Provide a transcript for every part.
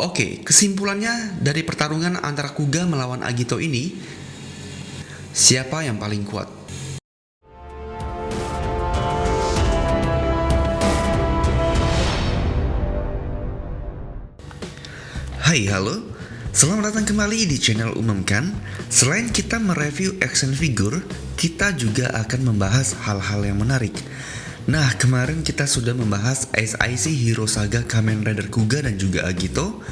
Oke, kesimpulannya dari pertarungan antara Kuga melawan Agito ini, siapa yang paling kuat? Hai, halo. Selamat datang kembali di channel Umumkan. Selain kita mereview action figure, kita juga akan membahas hal-hal yang menarik. Nah, kemarin kita sudah membahas SIC Hero Saga Kamen Rider Kuga dan juga Agito.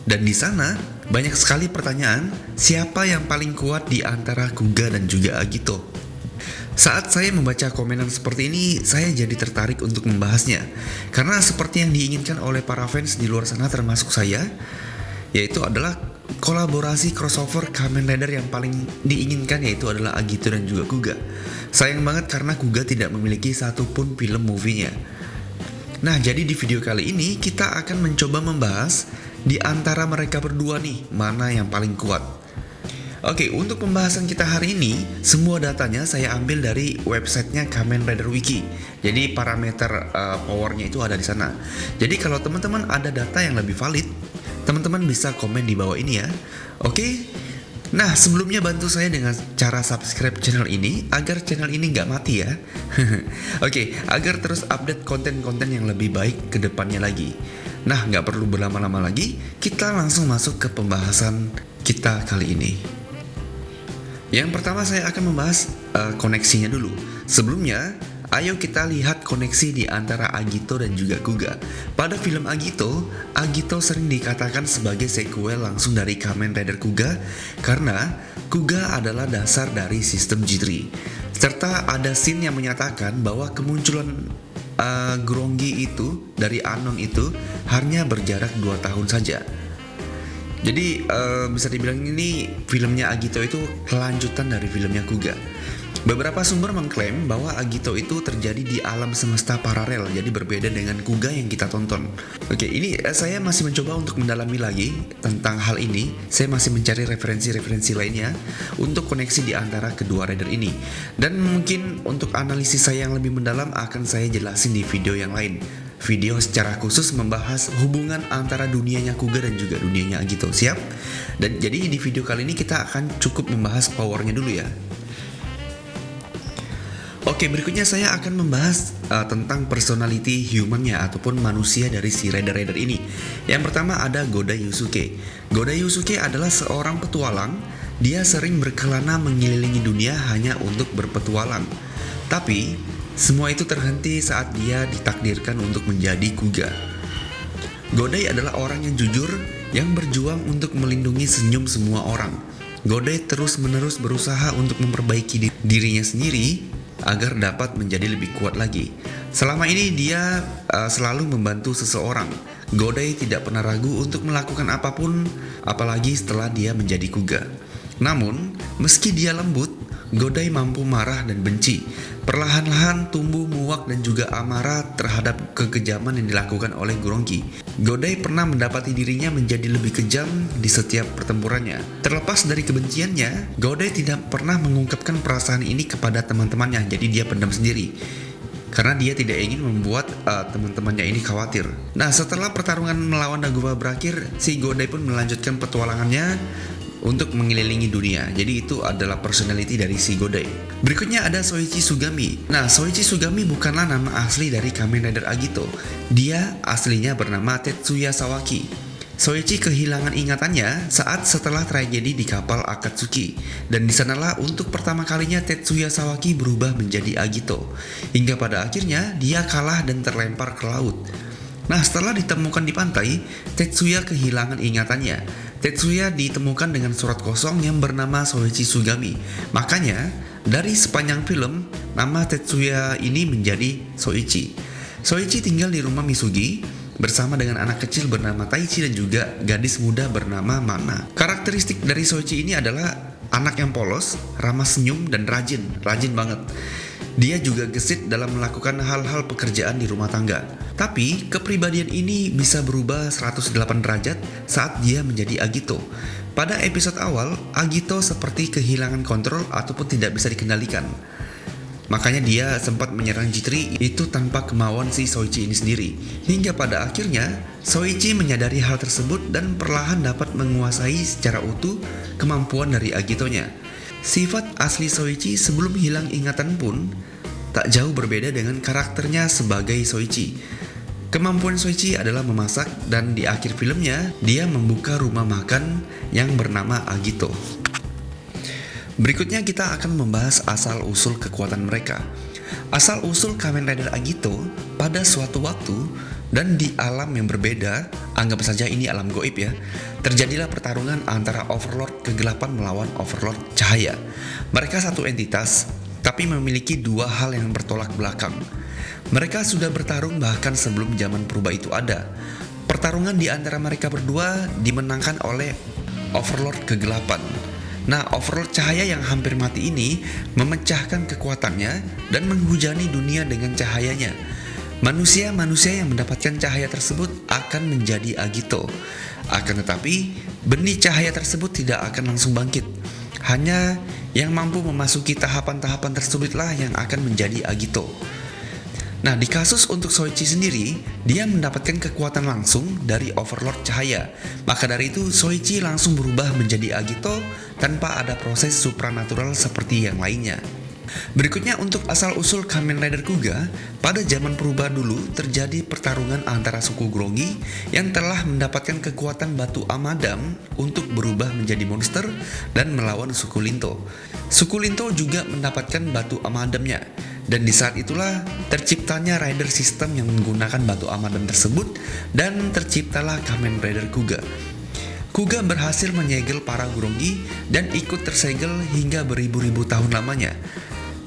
Dan di sana banyak sekali pertanyaan, siapa yang paling kuat di antara Kuga dan juga Agito? Saat saya membaca komenan seperti ini, saya jadi tertarik untuk membahasnya. Karena seperti yang diinginkan oleh para fans di luar sana termasuk saya, yaitu adalah kolaborasi crossover Kamen Rider yang paling diinginkan, yaitu adalah Agito dan juga Kuga. Sayang banget karena Kuga tidak memiliki satupun film movie-nya. Nah, jadi di video kali ini kita akan mencoba membahas di antara mereka berdua nih, mana yang paling kuat. Oke, untuk pembahasan kita hari ini, semua datanya saya ambil dari websitenya Kamen Rider Wiki. Jadi parameter powernya itu ada di sana. Jadi kalau teman-teman ada data yang lebih valid, teman-teman bisa komen di bawah ini ya. Oke. Nah, sebelumnya bantu saya dengan cara subscribe channel ini agar channel ini nggak mati ya. Oke, agar terus update konten-konten yang lebih baik ke depannya lagi. Nah, nggak perlu berlama-lama lagi, kita langsung masuk ke pembahasan kita kali ini. Yang pertama saya akan membahas koneksinya dulu. Sebelumnya, ayo kita lihat koneksi di antara Agito dan juga Kuga. Pada film Agito, Agito sering dikatakan sebagai sequel langsung dari Kamen Rider Kuga karena Kuga adalah dasar dari sistem G3. Serta ada scene yang menyatakan bahwa kemunculan Grongi itu dari Anon itu hanya berjarak 2 tahun saja. Jadi bisa dibilang ini filmnya Agito itu kelanjutan dari filmnya Kuga. Beberapa sumber mengklaim bahwa Agito itu terjadi di alam semesta paralel, jadi berbeda dengan Kuga yang kita tonton. Oke, ini saya masih mencoba untuk mendalami lagi tentang hal ini. Saya masih mencari referensi-referensi lainnya untuk koneksi di antara kedua rider ini. Dan mungkin untuk analisis saya yang lebih mendalam akan saya jelasin di video yang lain. Video secara khusus membahas hubungan antara dunianya Kuga dan juga dunianya Agito. Siap? Dan jadi di video kali ini kita akan cukup membahas powernya dulu ya. Oke, berikutnya saya akan membahas tentang personality humannya ataupun manusia dari si rider-rider ini. Yang pertama ada Godai Yusuke. Godai Yusuke adalah seorang petualang. Dia sering berkelana mengelilingi dunia hanya untuk berpetualang. Tapi semua itu terhenti saat dia ditakdirkan untuk menjadi Kuga. Godai adalah orang yang jujur, yang berjuang untuk melindungi senyum semua orang. Godai terus-menerus berusaha untuk memperbaiki dirinya sendiri agar dapat menjadi lebih kuat lagi. Selama ini dia selalu membantu seseorang. Godai tidak pernah ragu untuk melakukan apapun, apalagi setelah dia menjadi Kuga. Namun, meski dia lembut, Godai mampu marah dan benci. Perlahan-lahan tumbuh muak dan juga amarah terhadap kekejaman yang dilakukan oleh Grongi. Godai pernah mendapati dirinya menjadi lebih kejam di setiap pertempurannya. Terlepas dari kebenciannya, Godai tidak pernah mengungkapkan perasaan ini kepada teman-temannya, jadi dia pendam sendiri. Karena dia tidak ingin membuat teman-temannya ini khawatir. Nah, setelah pertarungan melawan Naguma berakhir, si Godai pun melanjutkan petualangannya untuk mengelilingi dunia. Jadi itu adalah personality dari si Godai. Berikutnya ada Soichi Sugami. Nah, Soichi Sugami bukanlah nama asli dari Kamen Rider Agito. Dia aslinya bernama Tetsuya Sawaki. Soichi kehilangan ingatannya saat setelah tragedi di kapal Akatsuki. Dan disanalah untuk pertama kalinya Tetsuya Sawaki berubah menjadi Agito. Hingga pada akhirnya dia kalah dan terlempar ke laut. Nah, setelah ditemukan di pantai, Tetsuya kehilangan ingatannya. Tetsuya ditemukan dengan surat kosong yang bernama Soichi Sugami. Makanya, dari sepanjang film, nama Tetsuya ini menjadi Soichi. Soichi tinggal di rumah Misugi bersama dengan anak kecil bernama Taichi dan juga gadis muda bernama Mana. Karakteristik dari Soichi ini adalah anak yang polos, ramah senyum, dan rajin banget. Dia juga gesit dalam melakukan hal-hal pekerjaan di rumah tangga. Tapi kepribadian ini bisa berubah 108 derajat saat dia menjadi Agito. Pada episode awal, Agito seperti kehilangan kontrol ataupun tidak bisa dikendalikan. Makanya dia sempat menyerang J3 itu tanpa kemauan si Soichi ini sendiri. Hingga pada akhirnya Soichi menyadari hal tersebut dan perlahan dapat menguasai secara utuh kemampuan dari Agito-nya. Sifat asli Soichi sebelum hilang ingatan pun tak jauh berbeda dengan karakternya sebagai Soichi. Kemampuan Soichi adalah memasak, dan di akhir filmnya dia membuka rumah makan yang bernama Agito. Berikutnya kita akan membahas asal-usul kekuatan mereka. Asal-usul Kamen Rider Agito pada suatu waktu dan di alam yang berbeda, anggap saja ini alam goib ya, terjadilah pertarungan antara Overlord kegelapan melawan Overlord cahaya. Mereka satu entitas, tapi memiliki dua hal yang bertolak belakang. Mereka sudah bertarung bahkan sebelum zaman purba itu ada. Pertarungan di antara mereka berdua dimenangkan oleh Overlord kegelapan. Nah, Overlord cahaya yang hampir mati ini memecahkan kekuatannya dan menghujani dunia dengan cahayanya. Manusia-manusia yang mendapatkan cahaya tersebut akan menjadi Agito. Akan tetapi, benih cahaya tersebut tidak akan langsung bangkit. Hanya yang mampu memasuki tahapan-tahapan tersebutlah yang akan menjadi Agito. Nah, di kasus untuk Soichi sendiri, dia mendapatkan kekuatan langsung dari Overlord cahaya. Maka dari itu, Soichi langsung berubah menjadi Agito tanpa ada proses supranatural seperti yang lainnya. Berikutnya untuk asal-usul Kamen Rider Kuga, pada zaman purba dulu terjadi pertarungan antara suku Grongi yang telah mendapatkan kekuatan batu amadam untuk berubah menjadi monster dan melawan suku Linto. Suku Linto juga mendapatkan batu amadamnya. Dan di saat itulah terciptanya rider system yang menggunakan batu amadam tersebut dan terciptalah Kamen Rider Kuga. Kuga berhasil menyegel para Grongi dan ikut tersegel hingga beribu-ribu tahun lamanya.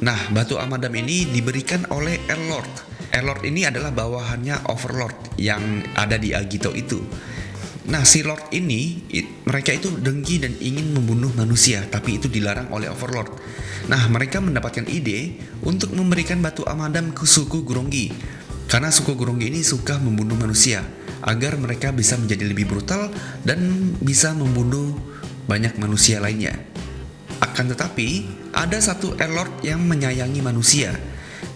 Nah, batu amadam ini diberikan oleh L-Lord. L-Lord ini adalah bawahannya Overlord yang ada di Agito itu. Nah, si Lord ini, mereka itu dengki dan ingin membunuh manusia, tapi itu dilarang oleh Overlord. Nah, mereka mendapatkan ide untuk memberikan batu amadam ke suku Grongi. Karena suku Grongi ini suka membunuh manusia, agar mereka bisa menjadi lebih brutal dan bisa membunuh banyak manusia lainnya. Akan tetapi, ada satu L-Lord yang menyayangi manusia.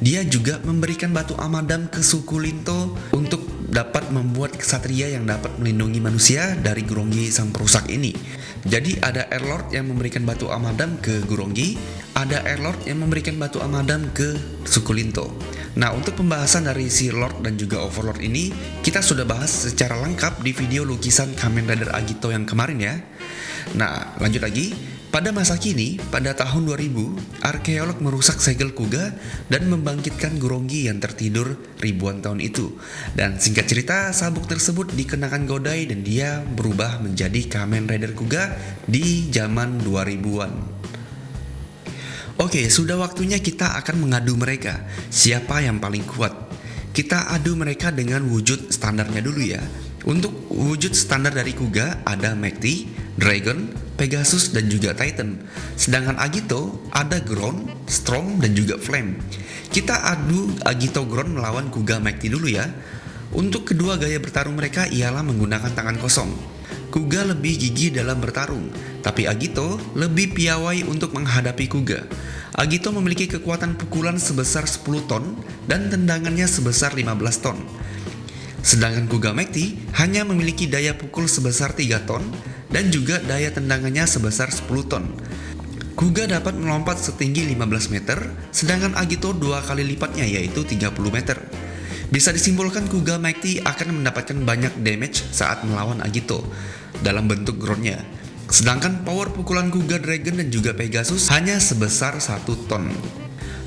Dia juga memberikan batu amadam ke suku Linto untuk dapat membuat kesatria yang dapat melindungi manusia dari Grongi sang perusak ini. Jadi ada L-Lord yang memberikan batu amadam ke Grongi, ada L-Lord yang memberikan batu amadam ke suku Linto. Nah, untuk pembahasan dari si Lord dan juga Overlord ini, kita sudah bahas secara lengkap di video lukisan Kamen Rider Agito yang kemarin ya. Nah, lanjut lagi. Pada masa kini, pada tahun 2000, arkeolog merusak segel Kuga dan membangkitkan Grongi yang tertidur ribuan tahun itu. Dan singkat cerita, sabuk tersebut dikenakan Godai dan dia berubah menjadi Kamen Rider Kuga di zaman 2000-an. Oke, sudah waktunya kita akan mengadu mereka. Siapa yang paling kuat? Kita adu mereka dengan wujud standarnya dulu ya. Untuk wujud standar dari Kuga ada Mekti, Dragon, Pegasus, dan juga Titan. Sedangkan Agito ada Ground, Storm, dan juga Flame. Kita adu Agito Ground melawan Kuga Mekti dulu ya. Untuk kedua gaya bertarung mereka ialah menggunakan tangan kosong. Kuga lebih gigih dalam bertarung, tapi Agito lebih piawai untuk menghadapi Kuga. Agito memiliki kekuatan pukulan sebesar 10 ton dan tendangannya sebesar 15 ton. Sedangkan Kuga Mekti hanya memiliki daya pukul sebesar 3 ton dan juga daya tendangannya sebesar 10 ton. Kuga dapat melompat setinggi 15 meter, sedangkan Agito 2 kali lipatnya yaitu 30 meter. Bisa disimpulkan Kuga Mekti akan mendapatkan banyak damage saat melawan Agito dalam bentuk groundnya. Sedangkan power pukulan Kuga Dragon dan juga Pegasus hanya sebesar 1 ton.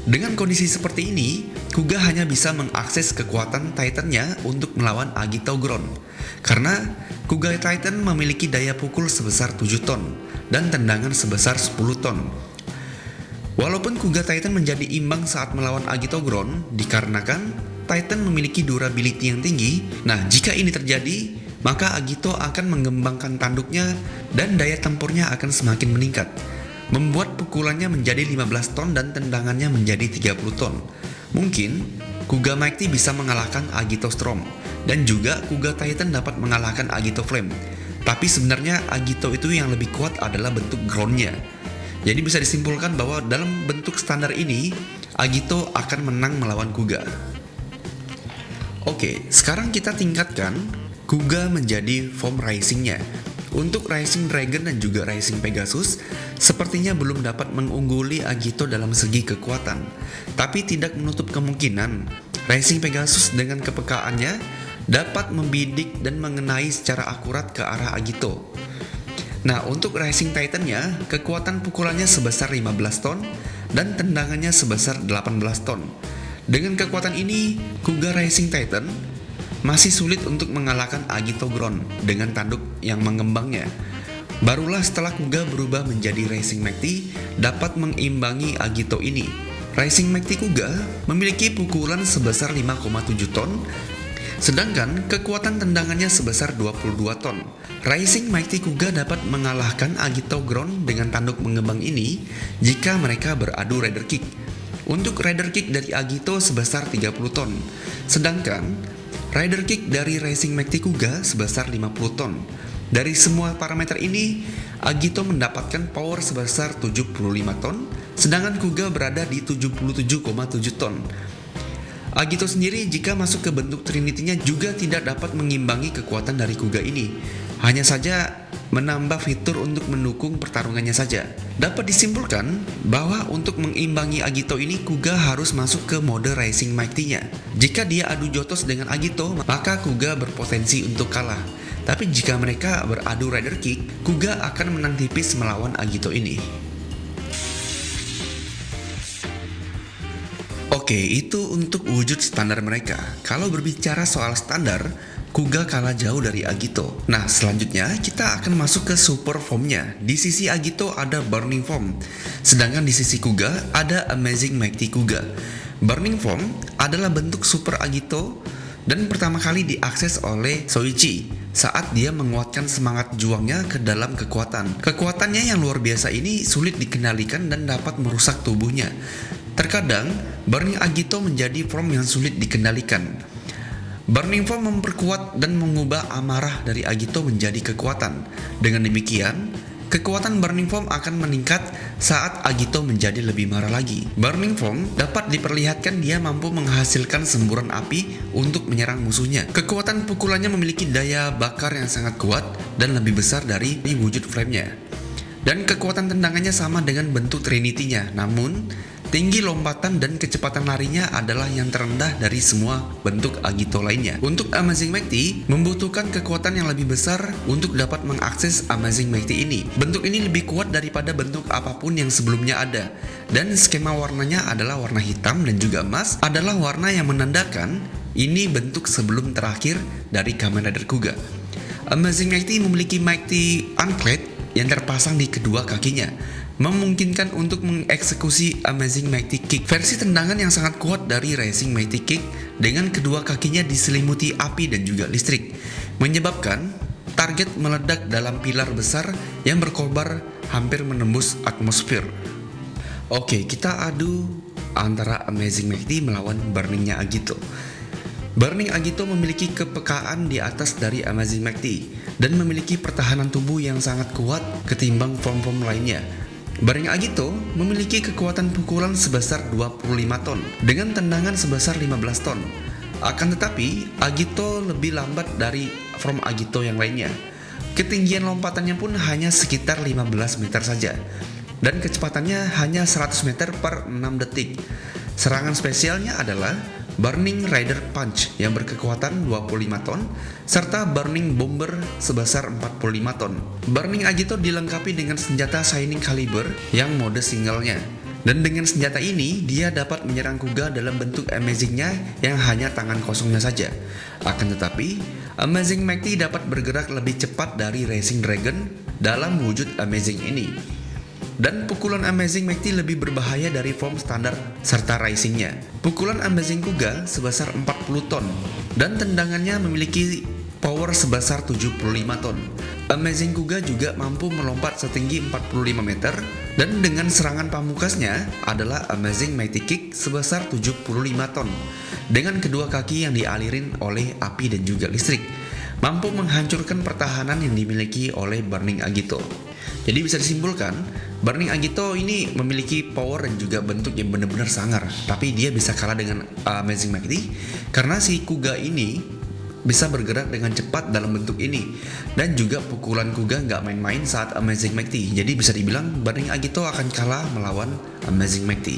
Dengan kondisi seperti ini, Kuga hanya bisa mengakses kekuatan Titannya untuk melawan Agito Ground. Karena Kuga Titan memiliki daya pukul sebesar 7 ton dan tendangan sebesar 10 ton. Walaupun Kuga Titan menjadi imbang saat melawan Agito Ground dikarenakan Titan memiliki durability yang tinggi. Nah, jika ini terjadi, maka Agito akan mengembangkan tanduknya dan daya tempurnya akan semakin meningkat, membuat pukulannya menjadi 15 ton dan tendangannya menjadi 30 ton. Mungkin Kuga Mekti bisa mengalahkan Agito Storm dan juga Kuga Titan dapat mengalahkan Agito Flame. Tapi sebenarnya Agito itu yang lebih kuat adalah bentuk groundnya. Jadi bisa disimpulkan bahwa dalam bentuk standar ini Agito akan menang melawan Kuga. Oke, sekarang kita tingkatkan Kuga menjadi form risingnya. Untuk Rising Dragon dan juga Rising Pegasus, sepertinya belum dapat mengungguli Agito dalam segi kekuatan. Tapi tidak menutup kemungkinan Rising Pegasus dengan kepekaannya dapat membidik dan mengenai secara akurat ke arah Agito. Nah, untuk Rising Titan-nya, kekuatan pukulannya sebesar 15 ton dan tendangannya sebesar 18 ton. Dengan kekuatan ini, Kuga Rising Titan masih sulit untuk mengalahkan Agito Ground dengan tanduk yang mengembangnya. Barulah setelah Kuga berubah menjadi Rising Mighty dapat mengimbangi Agito ini. Rising Mighty Kuga memiliki pukulan sebesar 5,7 ton, sedangkan kekuatan tendangannya sebesar 22 ton. Rising Mighty Kuga dapat mengalahkan Agito Ground dengan tanduk mengembang ini jika mereka beradu Rider Kick. Untuk Rider Kick dari Agito sebesar 30 ton, sedangkan Rider Kick dari Rising Mighty Kuga sebesar 50 ton. Dari semua parameter ini, Agito mendapatkan power sebesar 75 ton, sedangkan Kuga berada di 77,7 ton. Agito sendiri jika masuk ke bentuk Trinity-nya juga tidak dapat mengimbangi kekuatan dari Kuga ini. Hanya saja menambah fitur untuk mendukung pertarungannya saja. Dapat disimpulkan bahwa untuk mengimbangi Agito ini Kuga harus masuk ke mode Rising Mighty-nya. Jika dia adu jotos dengan Agito, maka Kuga berpotensi untuk kalah. Tapi jika mereka beradu Rider Kick, Kuga akan menang tipis melawan Agito ini. Oke, itu untuk wujud standar mereka. Kalau berbicara soal standar, Kuga kalah jauh dari Agito. Nah, selanjutnya kita akan masuk ke super formnya. Di sisi Agito ada Burning Form, sedangkan di sisi Kuga ada Amazing Mighty Kuga. Burning Form adalah bentuk super Agito dan pertama kali diakses oleh Soichi saat dia menguatkan semangat juangnya ke dalam kekuatan. Kekuatannya yang luar biasa ini sulit dikendalikan dan dapat merusak tubuhnya. Terkadang, Burning Agito menjadi form yang sulit dikendalikan. Burning Form memperkuat dan mengubah amarah dari Agito menjadi kekuatan. Dengan demikian, kekuatan Burning Form akan meningkat saat Agito menjadi lebih marah lagi. Burning Form dapat diperlihatkan dia mampu menghasilkan semburan api untuk menyerang musuhnya. Kekuatan pukulannya memiliki daya bakar yang sangat kuat dan lebih besar dari wujud frame-nya. Dan kekuatan tendangannya sama dengan bentuk Trinity-nya, namun tinggi lompatan dan kecepatan larinya adalah yang terendah dari semua bentuk Agito lainnya. Untuk Amazing Mighty membutuhkan kekuatan yang lebih besar untuk dapat mengakses Amazing Mighty ini. Bentuk ini lebih kuat daripada bentuk apapun yang sebelumnya ada. Dan skema warnanya adalah warna hitam dan juga emas adalah warna yang menandakan ini bentuk sebelum terakhir dari Kamen Rider Kuga. Amazing Mighty memiliki Mighty Anklet yang terpasang di kedua kakinya, memungkinkan untuk mengeksekusi Amazing Mighty Kick, versi tendangan yang sangat kuat dari Rising Mighty Kick dengan kedua kakinya diselimuti api dan juga listrik, menyebabkan target meledak dalam pilar besar yang berkobar hampir menembus atmosfer. Oke, kita adu antara Amazing Mighty melawan Burning-nya Agito. Burning Agito memiliki kepekaan di atas dari Amazing Mighty dan memiliki pertahanan tubuh yang sangat kuat ketimbang form-form lainnya. Burning Agito memiliki kekuatan pukulan sebesar 25 ton dengan tendangan sebesar 15 ton. Akan tetapi, Agito lebih lambat dari form Agito yang lainnya. Ketinggian lompatannya pun hanya sekitar 15 meter saja dan kecepatannya hanya 100 meter per 6 detik. Serangan spesialnya adalah Burning Rider Punch yang berkekuatan 25 ton serta Burning Bomber sebesar 45 ton. Burning Agito dilengkapi dengan senjata Shining Caliber yang mode singlenya. Dan dengan senjata ini dia dapat menyerang Kuga dalam bentuk Amazing-nya yang hanya tangan kosongnya saja. Akan tetapi, Amazing Mighty dapat bergerak lebih cepat dari Rising Dragon dalam wujud Amazing ini. Dan pukulan Amazing Mighty lebih berbahaya dari form standar serta risingnya. Pukulan Amazing Kuga sebesar 40 ton dan tendangannya memiliki power sebesar 75 ton. Amazing Kuga juga mampu melompat setinggi 45 meter dan dengan serangan pamungkasnya adalah Amazing Mighty Kick sebesar 75 ton dengan kedua kaki yang dialirin oleh api dan juga listrik. mampu menghancurkan pertahanan yang dimiliki oleh Burning Agito. Jadi bisa disimpulkan, Burning Agito ini memiliki power dan juga bentuk yang benar-benar sangar. Tapi dia bisa kalah dengan Amazing Mighty karena si Kuga ini bisa bergerak dengan cepat dalam bentuk ini. Dan juga pukulan Kuga nggak main-main saat Amazing Mighty. Jadi bisa dibilang Burning Agito akan kalah melawan Amazing Mighty.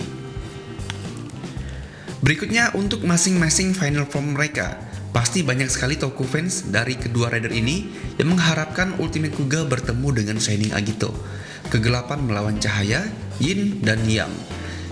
Berikutnya untuk masing-masing final form mereka. Pasti banyak sekali Toku fans dari kedua rider ini yang mengharapkan Ultimate Kuga bertemu dengan Shining Agito. Kegelapan melawan cahaya, Yin dan Yang.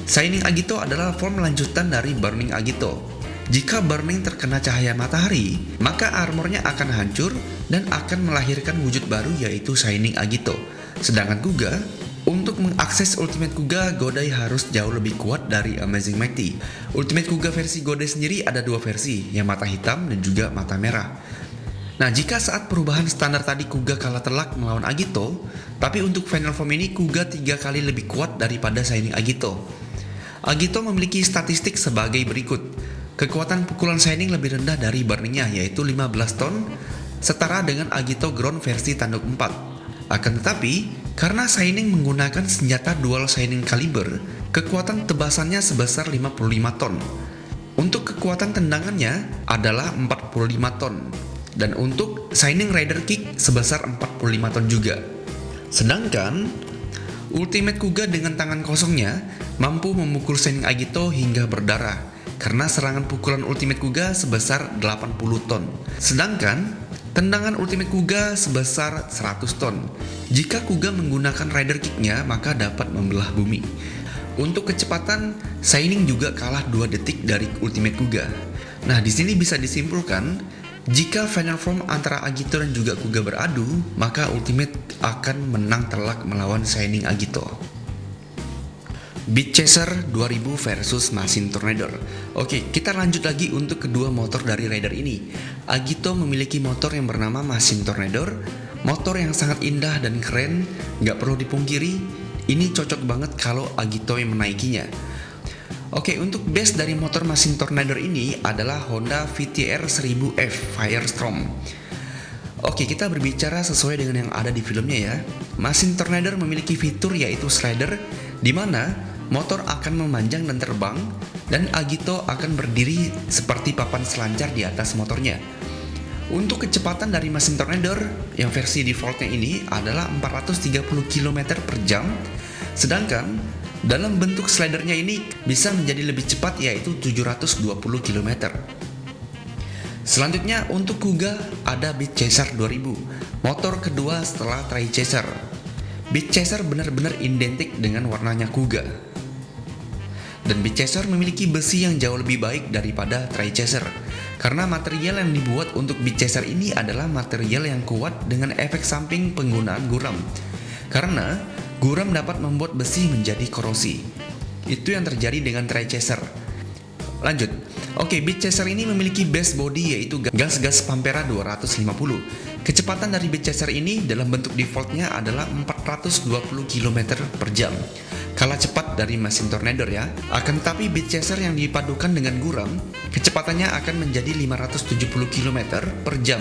Shining Agito adalah form lanjutan dari Burning Agito. Jika Burning terkena cahaya matahari, maka armornya akan hancur dan akan melahirkan wujud baru yaitu Shining Agito. Sedangkan Kuga, untuk mengakses Ultimate Kuga, Godai harus jauh lebih kuat dari Amazing Mighty. Ultimate Kuga versi Godai sendiri ada dua versi, yang mata hitam dan juga mata merah. Nah, jika saat perubahan standar tadi Kuga kalah telak melawan Agito, tapi untuk final form ini Kuga 3 kali lebih kuat daripada Shining Agito. Agito memiliki statistik sebagai berikut. Kekuatan pukulan Shining lebih rendah dari Burningnya, yaitu 15 ton, setara dengan Agito Ground versi tanduk 4. Akan tetapi, karena Shining menggunakan senjata dual Shining Caliber, kekuatan tebasannya sebesar 55 ton. Untuk kekuatan tendangannya adalah 45 ton. Dan untuk Shining Rider Kick sebesar 45 ton juga. Sedangkan, Ultimate Kuga dengan tangan kosongnya mampu memukul Shining Agito hingga berdarah. Karena serangan pukulan Ultimate Kuga sebesar 80 ton. Sedangkan, tendangan Ultimate Kuga sebesar 100 ton. Jika Kuga menggunakan Rider Kick-nya, maka dapat membelah bumi. Untuk kecepatan, Shining juga kalah 2 detik dari Ultimate Kuga. Nah, di sini bisa disimpulkan, jika final form antara Agito dan juga Kuga beradu, maka Ultimate akan menang telak melawan Shining Agito. Beat Chaser 2000 versus Machine Tornado. Oke, kita lanjut lagi untuk kedua motor dari rider ini. Agito memiliki motor yang bernama Machine Tornado. Motor yang sangat indah dan keren, nggak perlu dipungkiri. Ini cocok banget kalau Agito yang menaikinya. Oke, untuk base dari motor Machine Tornado ini adalah Honda VTR 1000F Firestorm. Oke, kita berbicara sesuai dengan yang ada di filmnya ya. Machine Tornado memiliki fitur yaitu slider, di mana motor akan memanjang dan terbang, dan Agito akan berdiri seperti papan selancar di atas motornya. Untuk kecepatan dari Machine Tornado yang versi defaultnya ini adalah 430 km per jam, sedangkan dalam bentuk slidernya ini bisa menjadi lebih cepat yaitu 720 km. Selanjutnya untuk Kuga ada Beat Chaser 2000, motor kedua setelah Tri Chaser. Beat Chaser benar-benar identik dengan warnanya Kuga. Dan Beat Chaser memiliki besi yang jauh lebih baik daripada Tri Chaser, karena material yang dibuat untuk Beat Chaser ini adalah material yang kuat dengan efek samping penggunaan guram. Karena guram dapat membuat besi menjadi korosi. Itu yang terjadi dengan Tri Chaser. Lanjut. Oke, Beat Chaser ini memiliki base body yaitu gas Pampera 250. Kecepatan dari Beat Chaser ini dalam bentuk defaultnya adalah 420 km per jam. Kalah cepat dari Machine Tornado ya. Akan tetapi Beat Chaser yang dipadukan dengan guram, kecepatannya akan menjadi 570 km per jam.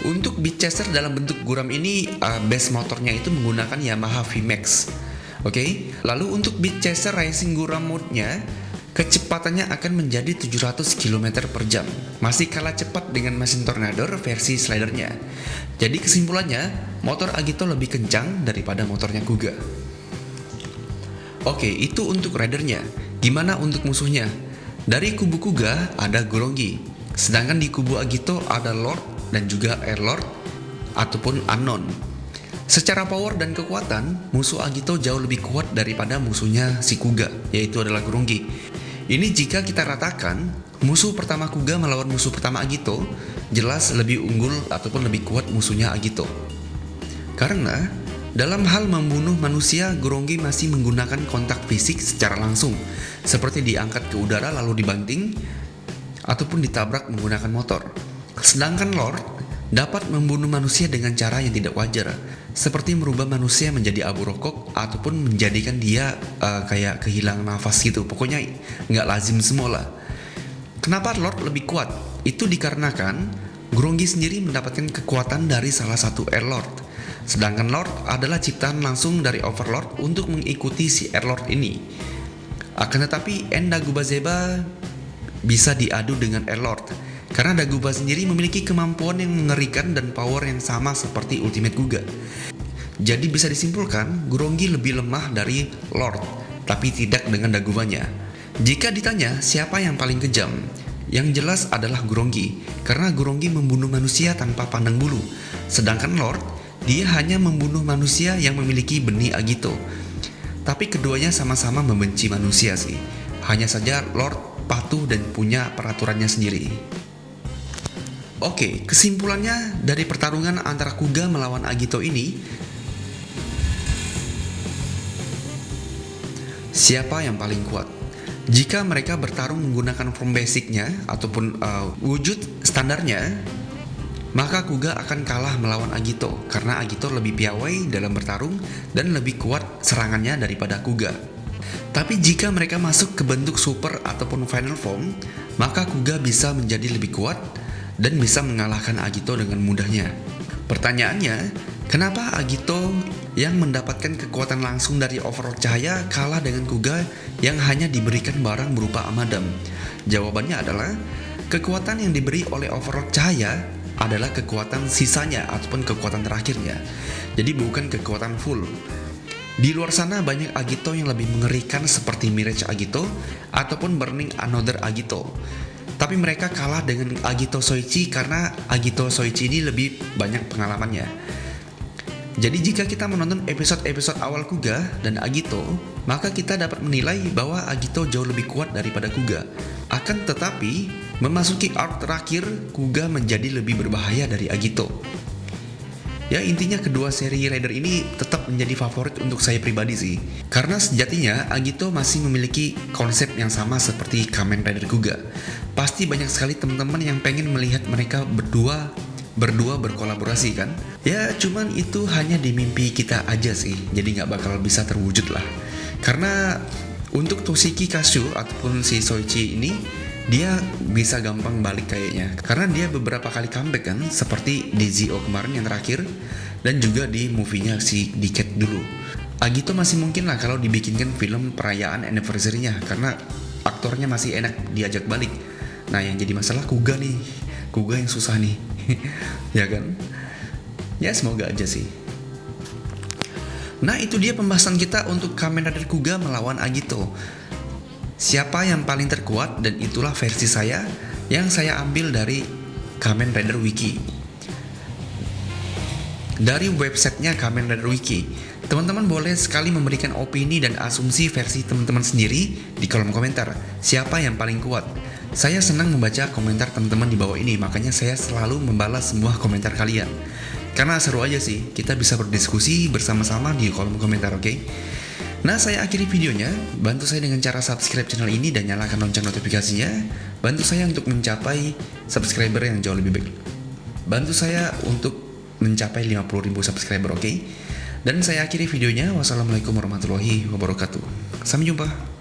Untuk Beat Chaser dalam bentuk guram ini, base motornya itu menggunakan Yamaha VMAX. Oke, lalu untuk Beat Chaser Racing Guram mode-nya, kecepatannya akan menjadi 700 km per jam. Masih kalah cepat dengan Machine Tornado versi slidernya. Jadi kesimpulannya, motor Agito lebih kencang daripada motornya Kuga. Oke, itu untuk ridernya. Gimana untuk musuhnya? Dari kubu Kuga ada Gorongi, sedangkan di kubu Agito ada Lord dan juga Air Lord ataupun Unknown. Secara power dan kekuatan, musuh Agito jauh lebih kuat daripada musuhnya si Kuga, yaitu adalah Gorongi. Ini jika kita ratakan, musuh pertama Kuga melawan musuh pertama Agito, jelas lebih unggul ataupun lebih kuat musuhnya Agito. Karena dalam hal membunuh manusia, Gorongi masih menggunakan kontak fisik secara langsung, seperti diangkat ke udara lalu dibanting, ataupun ditabrak menggunakan motor. Sedangkan Lord dapat membunuh manusia dengan cara yang tidak wajar, seperti merubah manusia menjadi abu rokok, ataupun menjadikan dia kayak kehilangan nafas gitu. Pokoknya nggak lazim semua lah. Kenapa Lord lebih kuat? Itu dikarenakan Guronggi sendiri mendapatkan kekuatan dari salah satu Air Lord. Sedangkan Lord adalah ciptaan langsung dari Overlord untuk mengikuti si Air Lord ini. Akan tetapi End Dagobah Zeba bisa diadu dengan Air Lord, karena Dagobah sendiri memiliki kemampuan yang mengerikan dan power yang sama seperti Ultimate Kuga. Jadi bisa disimpulkan Guronggi lebih lemah dari Lord, tapi tidak dengan Dagobahnya. Jika ditanya siapa yang paling kejam, yang jelas adalah Guronggi, karena Guronggi membunuh manusia tanpa pandang bulu. Sedangkan Lord, dia hanya membunuh manusia yang memiliki benih Agito. Tapi keduanya sama-sama membenci manusia sih. Hanya saja Lord patuh dan punya peraturannya sendiri. Oke, kesimpulannya dari pertarungan antara Kuga melawan Agito ini, siapa yang paling kuat? Jika mereka bertarung menggunakan form basicnya ataupun wujud standarnya, maka Kuga akan kalah melawan Agito karena Agito lebih piawai dalam bertarung dan lebih kuat serangannya daripada Kuga. Tapi jika mereka masuk ke bentuk super ataupun final form, maka Kuga bisa menjadi lebih kuat dan bisa mengalahkan Agito dengan mudahnya. Pertanyaannya, kenapa Agito yang mendapatkan kekuatan langsung dari Overlord Cahaya kalah dengan Kuga yang hanya diberikan barang berupa Amadam? Jawabannya adalah, kekuatan yang diberi oleh Overlord Cahaya adalah kekuatan sisanya ataupun kekuatan terakhirnya. Jadi bukan kekuatan full. Di luar sana banyak Agito yang lebih mengerikan seperti Mirage Agito ataupun Burning Another Agito. Tapi mereka kalah dengan Agito Soichi karena Agito Soichi ini lebih banyak pengalamannya. Jadi jika kita menonton episode-episode awal Kuga dan Agito, maka kita dapat menilai bahwa Agito jauh lebih kuat daripada Kuga. Akan tetapi, memasuki arc terakhir, Kuga menjadi lebih berbahaya dari Agito. Ya, intinya kedua seri Rider ini tetap menjadi favorit untuk saya pribadi sih. Karena sejatinya Agito masih memiliki konsep yang sama seperti Kamen Rider Kuga. Pasti banyak sekali teman-teman yang pengen melihat mereka berdua berkolaborasi kan. Ya cuman itu hanya di mimpi kita aja sih, jadi gak bakal bisa terwujud lah. Karena untuk Toshiki Kasho ataupun si Soichi ini, dia bisa gampang balik kayaknya, karena dia beberapa kali comeback kan, seperti di Zi-O kemarin yang terakhir, dan juga di movie-nya si Decade dulu. Agito masih mungkin lah kalau dibikinkan film perayaan anniversary-nya, karena aktornya masih enak diajak balik. Nah yang jadi masalah Kuga nih, Kuga yang susah nih. Ya kan? Ya semoga aja sih. Nah itu dia pembahasan kita untuk Kamen Rider Kuga melawan Agito. Siapa yang paling terkuat, dan itulah versi saya yang saya ambil dari Kamen Rider Wiki, dari websitenya Kamen Rider Wiki. Teman-teman boleh sekali memberikan opini dan asumsi versi teman-teman sendiri di kolom komentar. Siapa yang paling kuat? Saya senang membaca komentar teman-teman di bawah ini, makanya saya selalu membalas semua komentar kalian. Karena seru aja sih, kita bisa berdiskusi bersama-sama di kolom komentar, oke? Nah, saya akhiri videonya. Bantu saya dengan cara subscribe channel ini dan nyalakan lonceng notifikasinya. Bantu saya untuk mencapai subscriber yang jauh lebih baik. Bantu saya untuk mencapai 50.000 subscriber, oke? Dan saya akhiri videonya. Wassalamualaikum warahmatullahi wabarakatuh. Sampai jumpa.